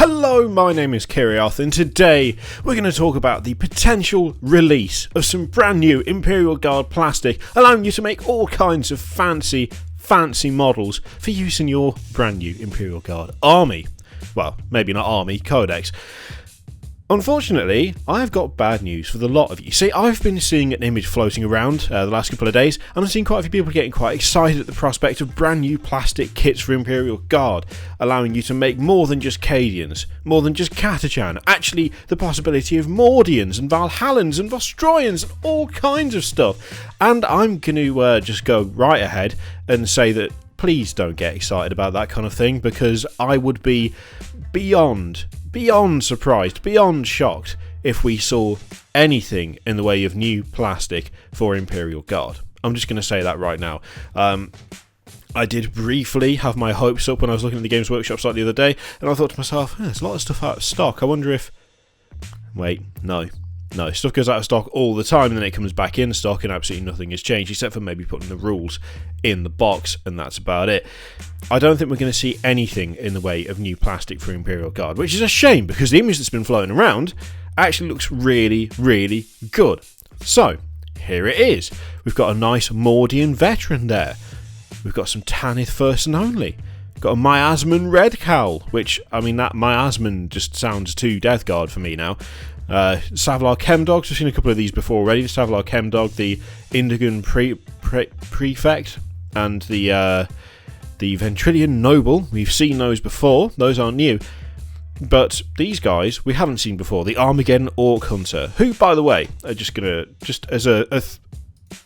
Hello, my name is Kiriath, and today we're going to talk about the potential release of some brand new Imperial Guard plastic, allowing you to make all kinds of fancy models for use in your brand new Imperial Guard army. Well, maybe not army, Codex. Unfortunately, I've got bad news for the lot of you. See, I've been seeing an image floating around the last couple of days, and I've seen quite a few people getting quite excited at the prospect of brand new plastic kits for Imperial Guard, allowing you to make more than just Cadians, more than just Catachan, actually the possibility of Mordians and Valhallans and Vostroyans and all kinds of stuff. And I'm going to just go right ahead and say that please don't get excited about that kind of thing, because I would be beyond surprised, beyond shocked if we saw anything in the way of new plastic for Imperial Guard. I'm just going to say that right now. I did briefly have my hopes up when I was looking at the Games Workshop site the other day, and I thought to myself, there's a lot of stuff out of stock. I wonder if... Wait, no, stuff goes out of stock all the time, and then it comes back in stock and absolutely nothing has changed, except for maybe putting the rules in the box, and that's about it. I don't think we're going to see anything in the way of new plastic for Imperial Guard, which is a shame, because the image that's been floating around actually looks really, really good. So, here it is. We've got a nice Mordian veteran there. We've got some Tanith First and Only. We've got a Miasman Red Cowl, which, I mean, that Miasman just sounds too Death Guard for me now. Savlar Chemdogs, we've seen a couple of these before already. The Savlar Chemdog, the Indigan Prefect, and the Ventrilian Noble. We've seen those before, those aren't new. But these guys we haven't seen before. The Armageddon Orc Hunter, who, by the way, are just as a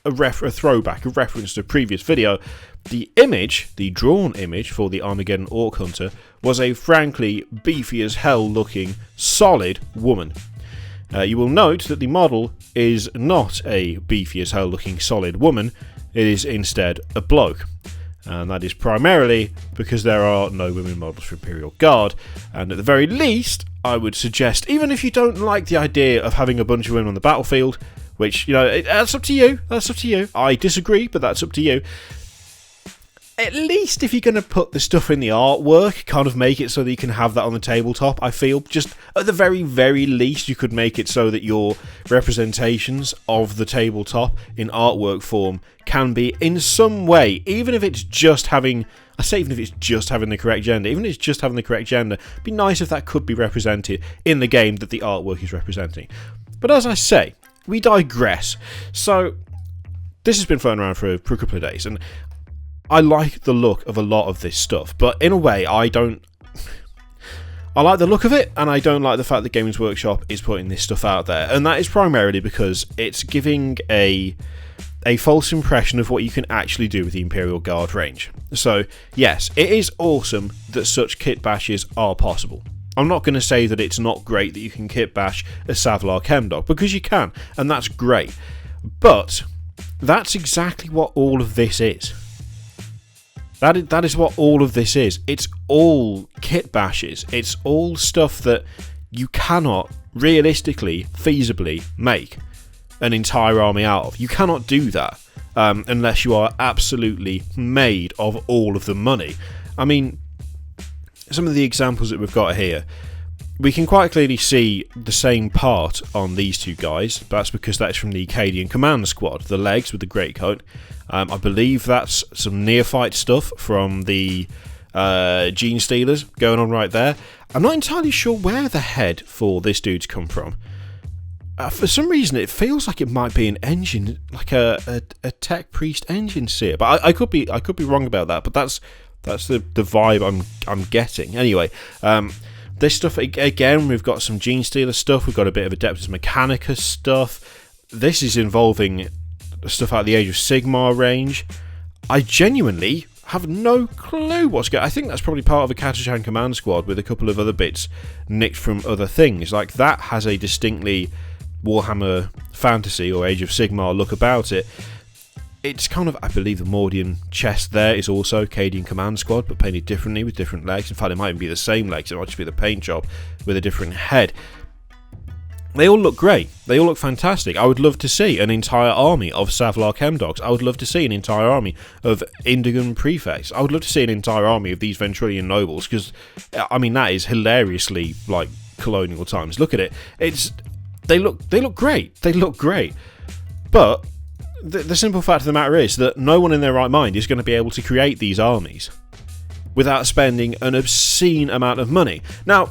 throwback, a reference to a previous video, the drawn image for the Armageddon Orc Hunter was a frankly beefy as hell looking solid woman. You will note that the model is not a beefy as hell looking solid woman, it is instead a bloke. And that is primarily because there are no women models for Imperial Guard, and at the very least, I would suggest, even if you don't like the idea of having a bunch of women on the battlefield, which, that's up to you, I disagree, but that's up to you. At least if you're going to put the stuff in the artwork, kind of make it so that you can have that on the tabletop, I feel. Just at the very, very least, you could make it so that your representations of the tabletop in artwork form can be in some way, even if it's just having... I say even if it's just having the correct gender, even if it's just having the correct gender, it'd be nice if that could be represented in the game that the artwork is representing. But as I say, we digress. So, this has been floating around for a couple of days, and I like the look of a lot of this stuff, but in a way, I don't... I like the look of it, and I don't like the fact that Games Workshop is putting this stuff out there, and that is primarily because it's giving a false impression of what you can actually do with the Imperial Guard range. So, yes, it is awesome that such kit bashes are possible. I'm not going to say that it's not great that you can kit bash a Savlar Chemdog, because you can, and that's great. But that's exactly what all of this is. That is what all of this is. It's all kit bashes. It's all stuff that you cannot realistically, feasibly make an entire army out of. You cannot do that unless you are absolutely made of all of the money. I mean, some of the examples that we've got here, we can quite clearly see the same part on these two guys. That's because that's from the Cadian Command Squad, the legs with the greatcoat. I believe that's some neophyte stuff from the Gene Stealers going on right there. I'm not entirely sure where the head for this dude's come from. For some reason, it feels like it might be an engine, like a Tech Priest engine seer. But I could be wrong about that. But that's the vibe I'm getting. Anyway, this stuff again, we've got some Gene Stealer stuff. We've got a bit of Adeptus Mechanicus stuff. This is involving stuff out of the Age of Sigmar range. I genuinely have no clue what's going on. I think that's probably part of a Catachan Command Squad with a couple of other bits nicked from other things. Like, that has a distinctly Warhammer Fantasy or Age of Sigmar look about it. It's kind of, I believe the Mordian chest there is also Cadian Command Squad, but painted differently with different legs. In fact, it might even be the same legs. It might just be the paint job with a different head. They all look great. They all look fantastic. I would love to see an entire army of Savlar Chemdogs. I would love to see an entire army of Indigan Prefects. I would love to see an entire army of these Ventrilian nobles, because, I mean, that is hilariously like colonial times. Look at it. They look great. They look great. But the simple fact of the matter is that no one in their right mind is going to be able to create these armies without spending an obscene amount of money. Now,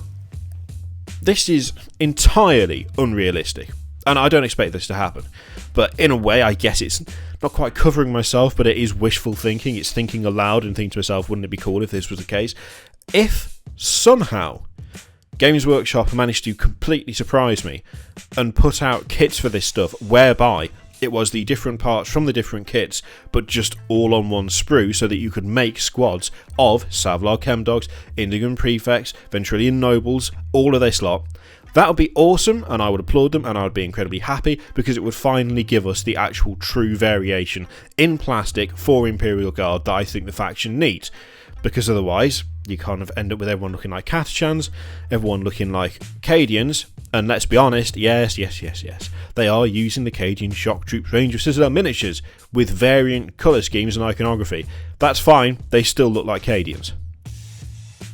this is entirely unrealistic, and I don't expect this to happen. But in a way, I guess it's not quite covering myself, but it is wishful thinking. It's thinking aloud and thinking to myself, wouldn't it be cool if this was the case? If somehow Games Workshop managed to completely surprise me and put out kits for this stuff whereby it was the different parts from the different kits, but just all on one sprue, so that you could make squads of Savlar Chemdogs, Indigan Prefects, Ventrilian Nobles, all of this lot. That would be awesome, and I would applaud them, and I would be incredibly happy, because it would finally give us the actual true variation in plastic for Imperial Guard that I think the faction needs. Because otherwise, you kind of end up with everyone looking like Catachans, everyone looking like Cadians, and let's be honest, yes, they are using the Cadian Shock Troops Ranger Citadel miniatures with variant colour schemes and iconography. That's fine, they still look like Cadians.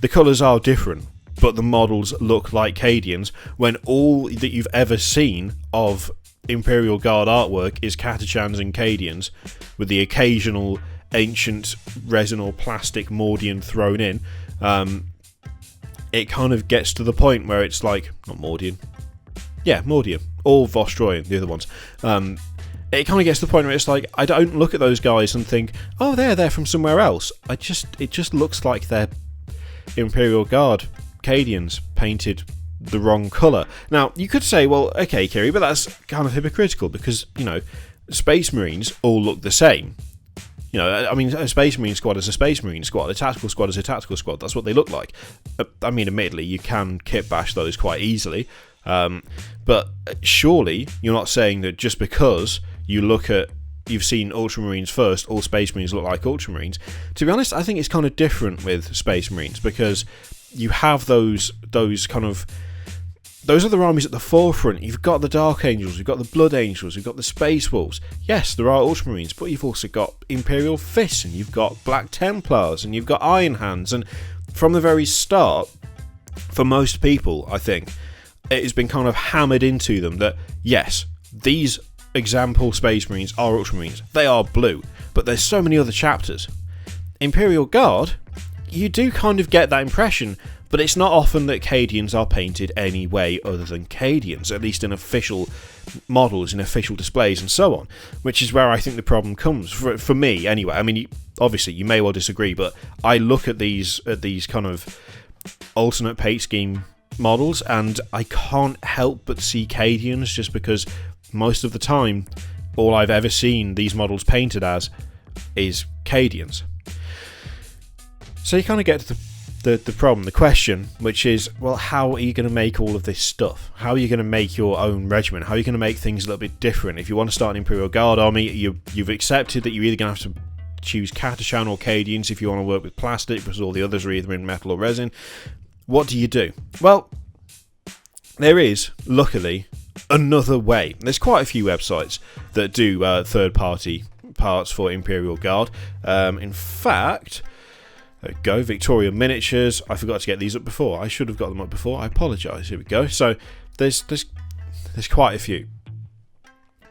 The colours are different, but the models look like Cadians, when all that you've ever seen of Imperial Guard artwork is Catachans and Cadians, with the occasional ancient resin or plastic Mordian thrown in. It kind of gets to the point where it's like, not Mordian, yeah, Mordian, or Vostroyan, the other ones. It kind of gets to the point where it's like, I don't look at those guys and think, oh, they're from somewhere else. It just looks like they're Imperial Guard Cadians painted the wrong colour. Now, you could say, well, okay, Kiri, but that's kind of hypocritical, because, you know, Space Marines all look the same. You know, I mean, a Space Marine squad is a Space Marine squad, a tactical squad is a tactical squad. That's what they look like. I mean, admittedly, you can kit bash those quite easily, but surely you're not saying that just because you've seen Ultramarines first, all Space Marines look like Ultramarines. To be honest, I think it's kind of different with Space Marines, because you have those other armies at the forefront. You've got the Dark Angels, you've got the Blood Angels, you've got the Space Wolves. Yes, there are Ultramarines, but you've also got Imperial Fists, and you've got Black Templars, and you've got Iron Hands. And from the very start, for most people, I think, it has been kind of hammered into them that, yes, these example Space Marines are Ultramarines. They are blue, but there's so many other chapters. Imperial Guard, you do kind of get that impression, but it's not often that Cadians are painted any way other than Cadians, at least in official models, in official displays and so on, which is where I think the problem comes, for me anyway. I mean, obviously you may well disagree, but I look at these kind of alternate paint scheme models and I can't help but see Cadians, just because most of the time all I've ever seen these models painted as is Cadians. So you kind of get to the problem, the question, which is, well, how are you going to make all of this stuff? How are you going to make your own regiment? How are you going to make things a little bit different? If you want to start an Imperial Guard army, you've accepted that you're either going to have to choose Catachan or Cadians if you want to work with plastic, because all the others are either in metal or resin. What do you do? Well, there is, luckily, another way. There's quite a few websites that do third-party parts for Imperial Guard. In fact, there we go, Victoria Miniatures. I forgot to get these up before. I should have got them up before. I apologise. Here we go. So there's quite a few.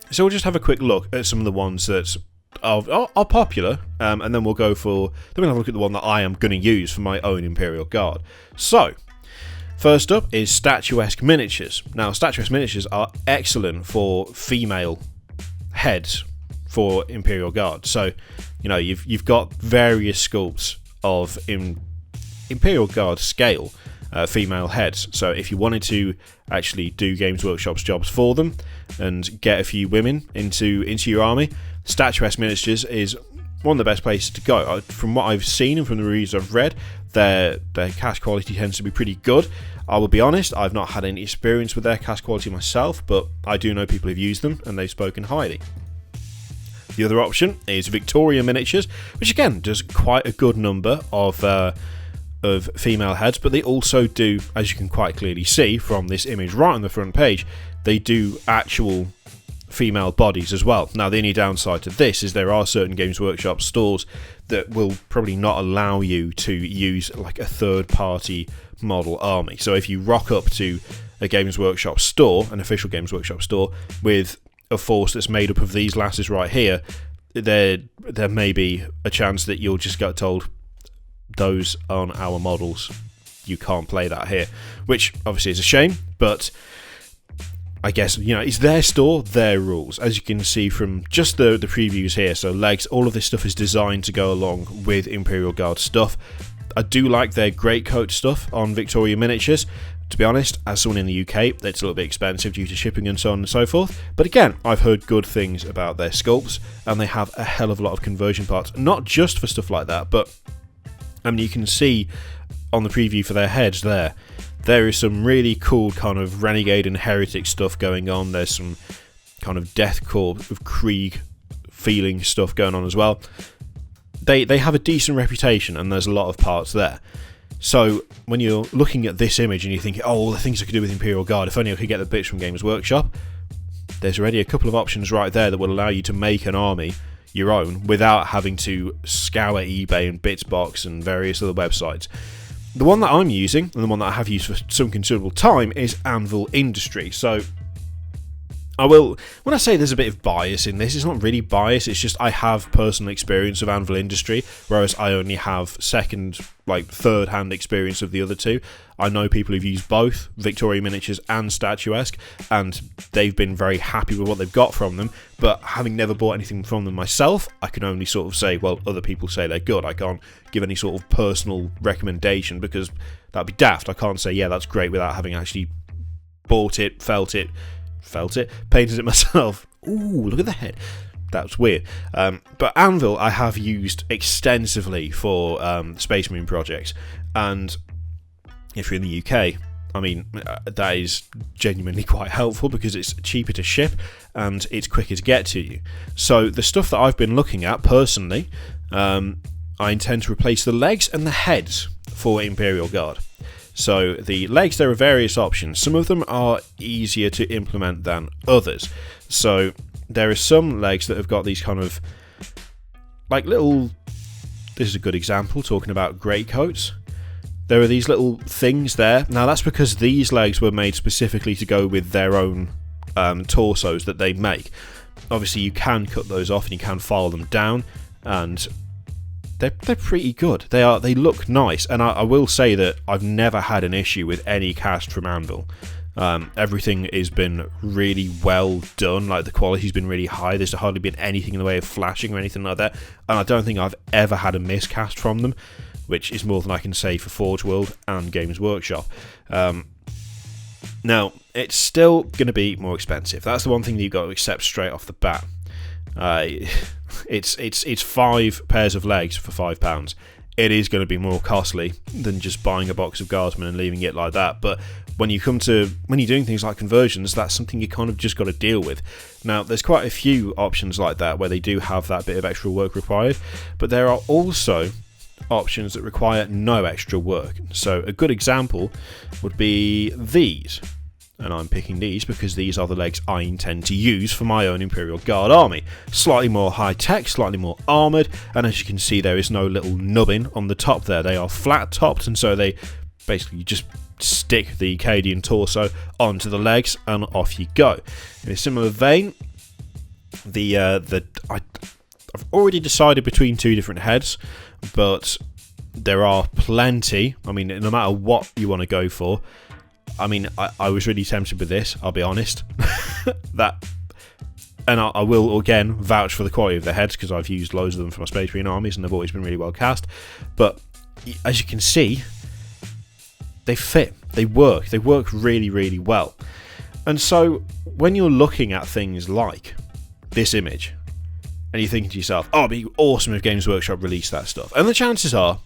So we'll just have a quick look at some of the ones that are popular, and then we'll have a look at the one that I am going to use for my own Imperial Guard. So first up is Statuesque Miniatures. Now, Statuesque Miniatures are excellent for female heads for Imperial Guard. So, you know, you've got various sculpts of Imperial Guard scale female heads. So if you wanted to actually do Games Workshop's jobs for them and get a few women into your army, Statuesque Miniatures is one of the best places to go. From what I've seen and from the reviews I've read, their cast quality tends to be pretty good. I will be honest, I've not had any experience with their cast quality myself, but I do know people who've used them and they've spoken highly. The other option is Victoria Miniatures, which again does quite a good number of of female heads, but they also do, as you can quite clearly see from this image right on the front page, they do actual female bodies as well. Now, the only downside to this is there are certain Games Workshop stores that will probably not allow you to use like a third-party model army. So if you rock up to a Games Workshop store, an official Games Workshop store, with a force that's made up of these lasses right here, there may be a chance that you'll just get told, those aren't our models, you can't play that here, which obviously is a shame, but I guess, you know, it's their store, their rules. As you can see from just the previews here, so legs, all of this stuff is designed to go along with Imperial Guard stuff. I do like their greatcoat stuff on Victoria miniatures. To be honest, as someone in the UK, it's a little bit expensive due to shipping and so on and so forth. But again, I've heard good things about their sculpts, and they have a hell of a lot of conversion parts, not just for stuff like that, but I mean, you can see on the preview for their heads there is some really cool kind of renegade and heretic stuff going on. There's some kind of deathcore of Krieg feeling stuff going on as well. They have a decent reputation, and there's a lot of parts there. So when you're looking at this image and you're thinking, oh, all the things I could do with Imperial Guard, if only I could get the bits from Games Workshop, there's already a couple of options right there that will allow you to make an army your own without having to scour eBay and Bitsbox and various other websites. The one that I'm using, and the one that I have used for some considerable time, is Anvil Industry. So when I say there's a bit of bias in this, it's not really bias, it's just I have personal experience of Anvil Industry, whereas I only have third-hand experience of the other two. I know people who've used both, Victoria Miniatures and Statuesque, and they've been very happy with what they've got from them, but having never bought anything from them myself, I can only sort of say, well, other people say they're good. I can't give any sort of personal recommendation, because that'd be daft. I can't say, yeah, that's great, without having actually bought it, painted it myself. Ooh, look at the head. That's weird. But Anvil I have used extensively for Space Marine projects, and if you're in the UK, I mean, that is genuinely quite helpful because it's cheaper to ship and it's quicker to get to you. So the stuff that I've been looking at personally, I intend to replace the legs and the heads for Imperial Guard. So the legs, there are various options. Some of them are easier to implement than others. So there are some legs that have got these kind of like little, this is a good example, talking about greatcoats. There are these little things there. Now that's because these legs were made specifically to go with their own torsos that they make. Obviously you can cut those off and you can file them down, and they're pretty good. They look nice, and I will say that I've never had an issue with any cast from Anvil. Everything has been really well done. Like, the quality's been really high. There's hardly been anything in the way of flashing or anything like that, and I don't think I've ever had a miscast from them, which is more than I can say for Forge World and Games Workshop. Now, it's still going to be more expensive. That's the one thing that you've got to accept straight off the bat. It's 5 pairs of legs for £5. It is going to be more costly than just buying a box of Guardsmen and leaving it like that. But when you're doing things like conversions, that's something you kind of just got to deal with. Now, there's quite a few options like that where they do have that bit of extra work required, but there are also options that require no extra work. So a good example would be these. And I'm picking these because these are the legs I intend to use for my own Imperial Guard army. Slightly more high-tech, slightly more armoured, and as you can see, there is no little nubbin on the top there. They are flat-topped, and so they basically just stick the Cadian torso onto the legs, and off you go. In a similar vein, I've already decided between 2 different heads, but there are plenty. I mean, no matter what you want to go for, I mean, I was really tempted with this, I'll be honest. And I will, again, vouch for the quality of the heads, because I've used loads of them for my Space Marine armies, and they've always been really well cast. But, as you can see, they fit. They work really, really well. And so, when you're looking at things like this image, and you're thinking to yourself, oh, it'd be awesome if Games Workshop released that stuff. And the chances are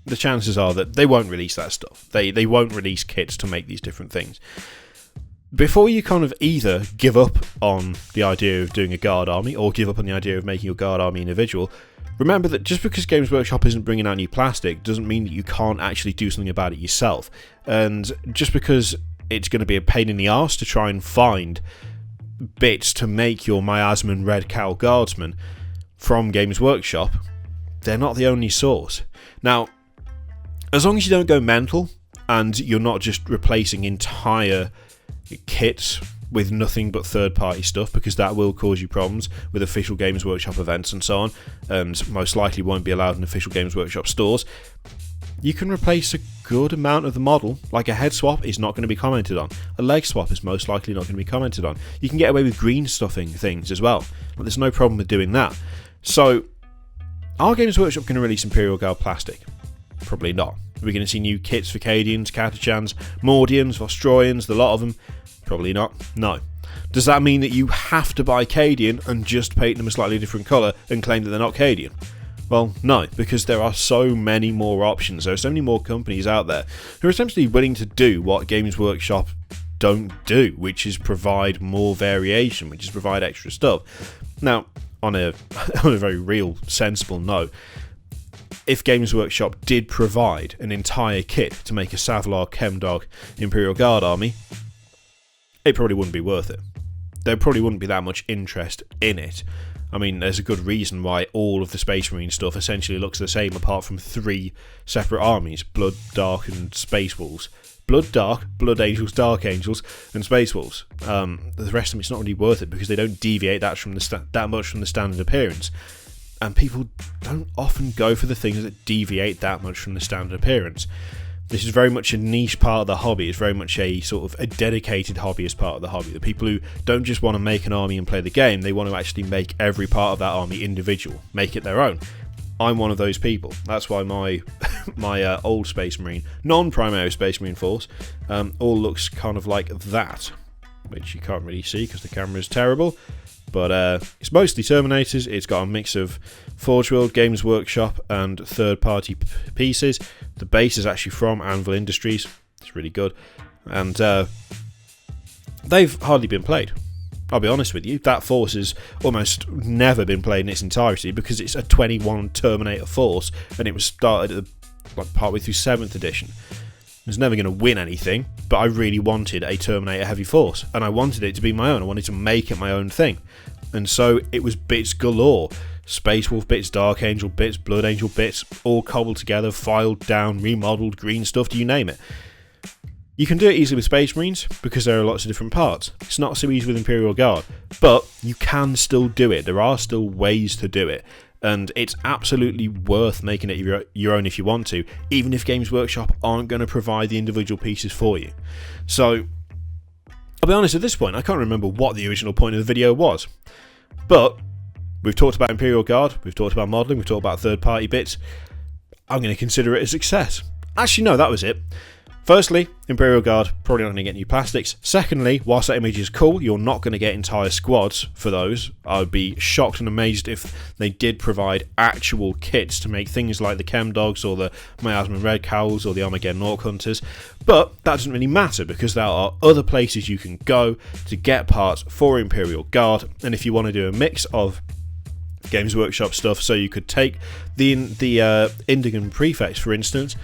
that they won't release that stuff. They won't release kits to make these different things. Before you kind of either give up on the idea of doing a guard army or give up on the idea of making your guard army individual, Remember that just because Games Workshop isn't bringing out new plastic doesn't mean that you can't actually do something about it yourself. And just because it's going to be a pain in the arse to try and find bits to make your miasman red cowl guardsmen from Games Workshop, they're not the only source. Now, as long as you don't go mental and you're not just replacing entire kits with nothing but third-party stuff, because that will cause you problems with official Games Workshop events and so on, and most likely won't be allowed in official Games Workshop stores, you can replace a good amount of the model. Like a head swap is not going to be commented on. A leg swap is most likely not going to be commented on. You can get away with green stuffing things as well. There's no problem with doing that. So, are Games Workshop going to release Imperial Guard plastic? Probably not. Are we going to see new kits for Cadians, Catachans, Mordians, Vostroyans, the lot of them? Probably not. No. Does that mean that you have to buy Cadian and just paint them a slightly different colour and claim that they're not Cadian? Well, no, because there are so many more options. There are so many more companies out there who are essentially willing to do what Games Workshop don't do, which is provide more variation, which is provide extra stuff. Now, on a very real, sensible note, if Games Workshop did provide an entire kit to make a Savlar Chemdog Imperial Guard army, it probably wouldn't be worth it. There probably wouldn't be that much interest in it. I mean, there's a good reason why all of the Space Marine stuff essentially looks the same apart from 3 separate armies: Blood, Dark and Space Wolves. Blood Dark, Blood Angels, Dark Angels and Space Wolves. The rest of them, it's not really worth it because they don't deviate that much from the standard appearance. And people don't often go for the things that deviate that much from the standard appearance. This is very much a niche part of the hobby. It's very much a sort of a dedicated hobbyist part of the hobby. The people who don't just want to make an army and play the game, they want to actually make every part of that army individual, make it their own. I'm one of those people. That's why my old Space Marine, non-primary Space Marine force, all looks kind of like that, which you can't really see because the camera is terrible. But it's mostly Terminators. It's got a mix of Forge World, Games Workshop and third-party pieces. The base is actually from Anvil Industries. It's really good. And they've hardly been played. I'll be honest with you. That force has almost never been played in its entirety because it's a 21 Terminator force and it was started at partway through 7th edition. I was never going to win anything, but I really wanted a Terminator heavy force, and I wanted it to be my own. I wanted to make it my own thing. And so it was bits galore. Space Wolf bits, Dark Angel bits, Blood Angel bits, all cobbled together, filed down, remodeled, green stuffed, you name it. You can do it easily with Space Marines because there are lots of different parts. It's not so easy with Imperial Guard, but you can still do it. There are still ways to do it. And it's absolutely worth making it your own if you want to, even if Games Workshop aren't going to provide the individual pieces for you. So, I'll be honest, at this point, I can't remember what the original point of the video was. But, we've talked about Imperial Guard, we've talked about modelling, we've talked about third-party bits. I'm going to consider it a success. Actually, no, that was it. Firstly, Imperial Guard, probably not going to get new plastics. Secondly, whilst that image is cool, you're not going to get entire squads for those. I would be shocked and amazed if they did provide actual kits to make things like the Chem Dogs or the Miasma Red Cowls or the Armageddon Orc Hunters. But that doesn't really matter because there are other places you can go to get parts for Imperial Guard. And if you want to do a mix of Games Workshop stuff, so you could take the Indigan Prefects, for instance,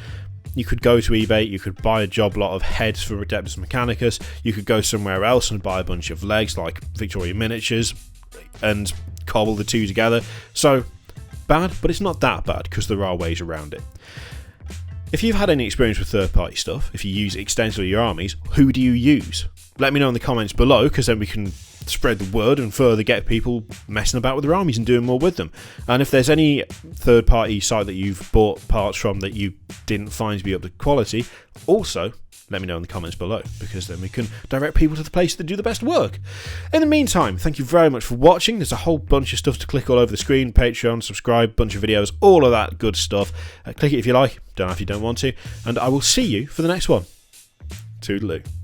you could go to eBay, you could buy a job lot of heads for Adeptus Mechanicus, you could go somewhere else and buy a bunch of legs like Victoria Miniatures and cobble the two together. So, bad, but it's not that bad because there are ways around it. If you've had any experience with third-party stuff, if you use it extensively in your armies, who do you use? Let me know in the comments below because then we can spread the word and further get people messing about with their armies and doing more with them. And if there's any third-party site that you've bought parts from that you didn't find to be up to quality, also let me know in the comments below because then we can direct people to the place that do the best work. In the meantime, thank you very much for watching. There's a whole bunch of stuff to click all over the screen: Patreon, subscribe, bunch of videos, all of that good stuff. Click it if you like, don't know if you don't want to, and I will see you for the next one. Toodaloo.